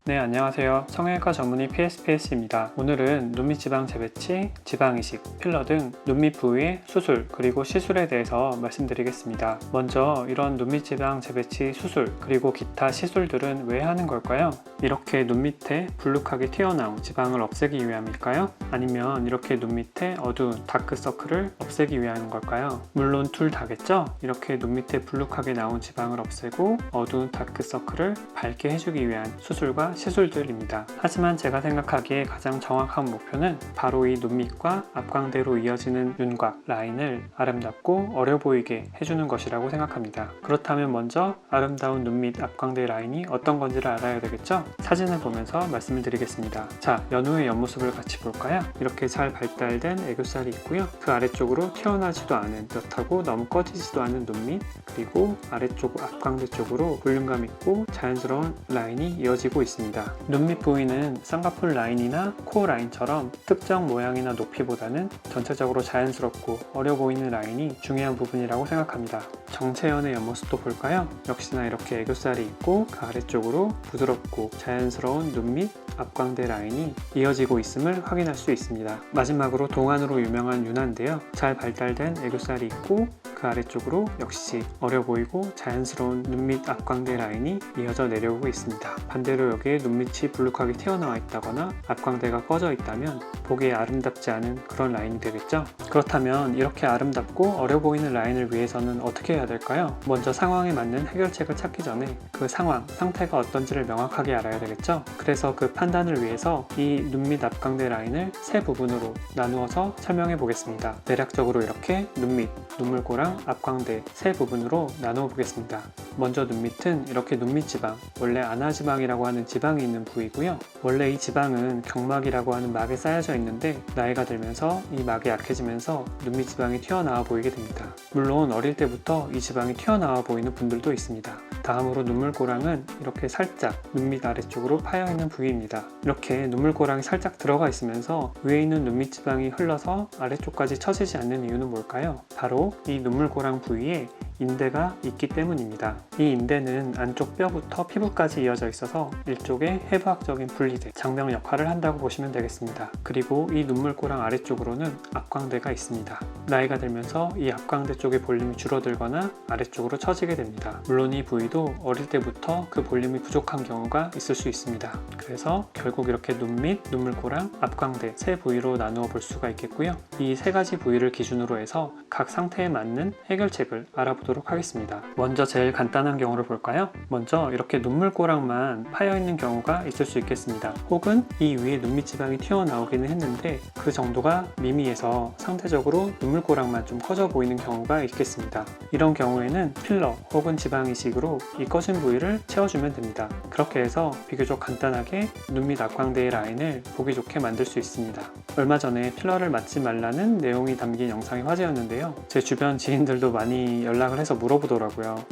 네, 안녕하세요. 성형외과 전문의 PSPS입니다. 오늘은 눈밑 지방 재배치, 지방 이식, 필러 등 눈밑 부위의 수술 그리고 시술에 대해서 말씀드리겠습니다. 먼저 이런 눈밑 지방 재배치 수술 그리고 기타 시술들은 왜 하는 걸까요? 이렇게 눈 밑에 불룩하게 튀어나온 지방을 없애기 위함일까요? 아니면 이렇게 눈 밑에 어두운 다크서클을 없애기 위한 걸까요? 물론 둘 다겠죠? 이렇게 눈 밑에 불룩하게 나온 지방을 없애고 어두운 다크서클을 밝게 해주기 위한 수술과 시술들입니다. 하지만 제가 생각하기에 가장 정확한 목표는 바로 이 눈밑과 앞광대로 이어지는 윤곽, 라인을 아름답고 어려 보이게 해주는 것이라고 생각합니다. 그렇다면 먼저 아름다운 눈밑 앞광대 라인이 어떤 건지를 알아야 되겠죠? 사진을 보면서 말씀을 드리겠습니다. 자, 연후의 옆모습을 같이 볼까요? 이렇게 잘 발달된 애교살이 있고요. 그 아래쪽으로 튀어나지도 않은 옅하고 너무 꺼지지도 않은 눈밑, 그리고 아래쪽 앞광대 쪽으로 볼륨감 있고 자연스러운 라인이 이어지고 있습니다. 눈밑 부위는 쌍꺼풀 라인이나 코 라인처럼 특정 모양이나 높이보다는 전체적으로 자연스럽고 어려 보이는 라인이 중요한 부분이라고 생각합니다. 정체연의 옆모습도 볼까요? 역시나 이렇게 애교살이 있고 그 아래쪽으로 부드럽고 자연스러운 눈밑 앞광대 라인이 이어지고 있음을 확인할 수 있습니다. 마지막으로 동안으로 유명한 윤화인데요. 잘 발달된 애교살이 있고 그 아래쪽으로 역시 어려 보이고 자연스러운 눈밑 앞광대 라인이 이어져 내려오고 있습니다. 반대로 여기에 눈밑이 불룩하게 튀어나와 있다거나 앞광대가 꺼져 있다면 보기에 아름답지 않은 그런 라인이 되겠죠? 그렇다면 이렇게 아름답고 어려 보이는 라인을 위해서는 어떻게 해야 될까요? 먼저 상황에 맞는 해결책을 찾기 전에 그 상황, 상태가 어떤지를 명확하게 알아야 되겠죠? 그래서 그 판단을 위해서 이 눈밑 앞광대 라인을 세 부분으로 나누어서 설명해 보겠습니다. 대략적으로 이렇게 눈밑, 눈물꼬랑 앞광대 세 부분으로 나누어 보겠습니다. 먼저 눈밑은 이렇게 눈밑 지방, 원래 안화지방이라고 하는 지방이 있는 부위고요. 원래 이 지방은 경막이라고 하는 막에 쌓여져 있는데 나이가 들면서 이 막이 약해지면서 눈밑 지방이 튀어나와 보이게 됩니다. 물론 어릴 때부터 이 지방이 튀어나와 보이는 분들도 있습니다. 다음으로 눈물꼬랑은 이렇게 살짝 눈밑 아래쪽으로 파여있는 부위입니다. 이렇게 눈물꼬랑이 살짝 들어가 있으면서 위에 있는 눈밑 지방이 흘러서 아래쪽까지 처지지 않는 이유는 뭘까요? 바로 이 눈물꼬랑 부위에 인대가 있기 때문입니다. 이 인대는 안쪽 뼈부터 피부까지 이어져 있어서 일종의 해부학적인 분리대, 장벽 역할을 한다고 보시면 되겠습니다. 그리고 이 눈물꼬랑 아래쪽으로는 앞광대가 있습니다. 나이가 들면서 이 앞광대 쪽의 볼륨이 줄어들거나 아래쪽으로 처지게 됩니다. 물론 이 부위도 어릴 때부터 그 볼륨이 부족한 경우가 있을 수 있습니다. 그래서 결국 이렇게 눈밑, 눈물꼬랑 앞광대 세 부위로 나누어 볼 수가 있겠고요. 이 세 가지 부위를 기준으로 해서 각 상태에 맞는 해결책을 알아보도록 하겠습니다. 먼저 제일 간단한 경우를 볼까요? 먼저 이렇게 눈물꼬랑만 파여있는 경우가 있을 수 있겠습니다. 혹은 이 위에 눈밑 지방이 튀어나오기는 했는데 그 정도가 미미해서 상대적으로 눈물꼬랑만 좀 커져 보이는 경우가 있겠습니다. 이런 경우에는 필러 혹은 지방 이식으로 이 꺼진 부위를 채워주면 됩니다. 그렇게 해서 비교적 간단하게 눈밑 앞광대의 라인을 보기 좋게 만들 수 있습니다. 얼마 전에 필러를 맞지 말라는 내용이 담긴 영상이 화제였는데요. 제 주변 지인들도 많이 연락을 해서 물어보더라고요.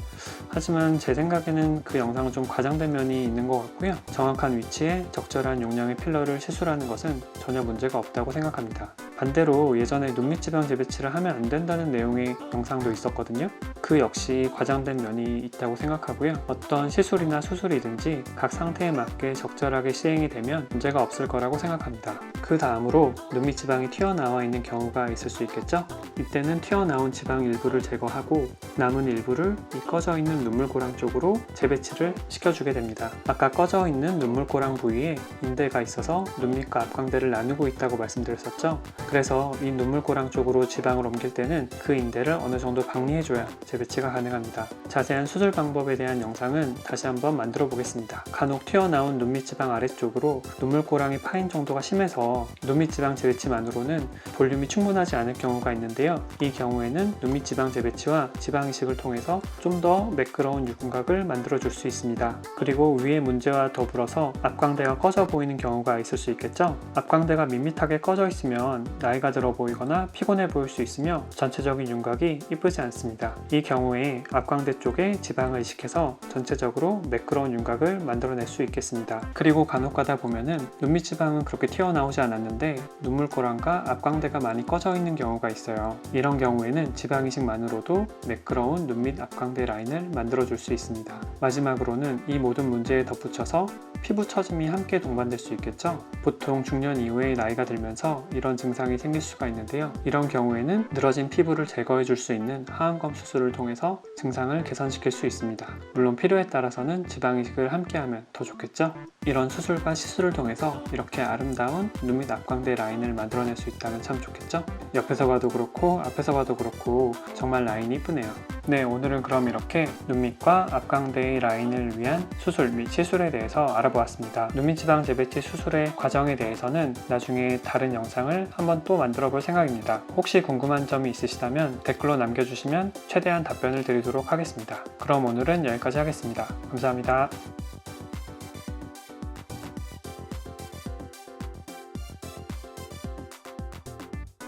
하지만 제 생각에는 그 영상은 좀 과장된 면이 있는 것 같고요. 정확한 위치에 적절한 용량의 필러를 시술하는 것은 전혀 문제가 없다고 생각합니다. 반대로 예전에 눈밑 지방 재배치를 하면 안 된다는 내용의 영상도 있었거든요. 그 역시 과장된 면이 있다고 생각하고요. 어떤 시술이나 수술이든지 각 상태에 맞게 적절하게 시행이 되면 문제가 없을 거라고 생각합니다. 그 다음으로 눈밑 지방이 튀어나와 있는 경우가 있을 수 있겠죠? 이때는 튀어나온 지방 일부를 제거하고 남은 일부를 이 꺼져 있는 눈물꼬랑 쪽으로 재배치를 시켜주게 됩니다. 아까 꺼져 있는 눈물꼬랑 부위에 인대가 있어서 눈밑과 앞광대를 나누고 있다고 말씀드렸었죠? 그래서 이 눈물꼬랑 쪽으로 지방을 옮길 때는 그 인대를 어느 정도 박리해줘야 재배치가 가능합니다. 자세한 수술 방법에 대한 영상은 다시 한번 만들어 보겠습니다. 간혹 튀어나온 눈밑 지방 아래쪽으로 눈물꼬랑이 파인 정도가 심해서 눈밑 지방 재배치만으로는 볼륨이 충분하지 않을 경우가 있는데요. 이 경우에는 눈밑 지방 재배치와 지방 이식을 통해서 좀 더 매끄러운 윤곽을 만들어 줄 수 있습니다. 그리고 위의 문제와 더불어서 앞광대가 꺼져 보이는 경우가 있을 수 있겠죠? 앞광대가 밋밋하게 꺼져 있으면 나이가 들어 보이거나 피곤해 보일 수 있으며 전체적인 윤곽이 이쁘지 않습니다. 이 경우에 앞광대 쪽에 지방을 이식해서 전체적으로 매끄러운 윤곽을 만들어낼 수 있겠습니다. 그리고 간혹 가다 보면은 눈밑 지방은 그렇게 튀어나오지 않았는데 눈물꼬랑과 앞광대가 많이 꺼져 있는 경우가 있어요. 이런 경우에는 지방 이식만으로도 매끄러운 눈밑 앞광대 라인을 만들어 줄 수 있습니다. 마지막으로는 이 모든 문제에 덧붙여서 피부 처짐이 함께 동반될 수 있겠죠. 보통 중년 이후에 나이가 들면서 이런 증상이 생길 수가 있는데요. 이런 경우에는 늘어진 피부를 제거해 줄 수 있는 하안검 수술을 통해서 증상을 개선시킬 수 있습니다. 물론 필요에 따라서는 지방 이식을 함께 하면 더 좋겠죠. 이런 수술과 시술을 통해서 이렇게 아름다운 눈 밑 앞광대 라인을 만들어낼 수 있다면 참 좋겠죠. 옆에서 봐도 그렇고 앞에서 봐도 그렇고 정말 라인이 이쁘네요. 네, 오늘은 그럼 이렇게 눈밑과 앞광대의 라인을 위한 수술 및 시술에 대해서 알아보았습니다. 눈밑 지방 재배치 수술의 과정에 대해서는 나중에 다른 영상을 한번 또 만들어 볼 생각입니다. 혹시 궁금한 점이 있으시다면 댓글로 남겨주시면 최대한 답변을 드리도록 하겠습니다. 그럼 오늘은 여기까지 하겠습니다. 감사합니다.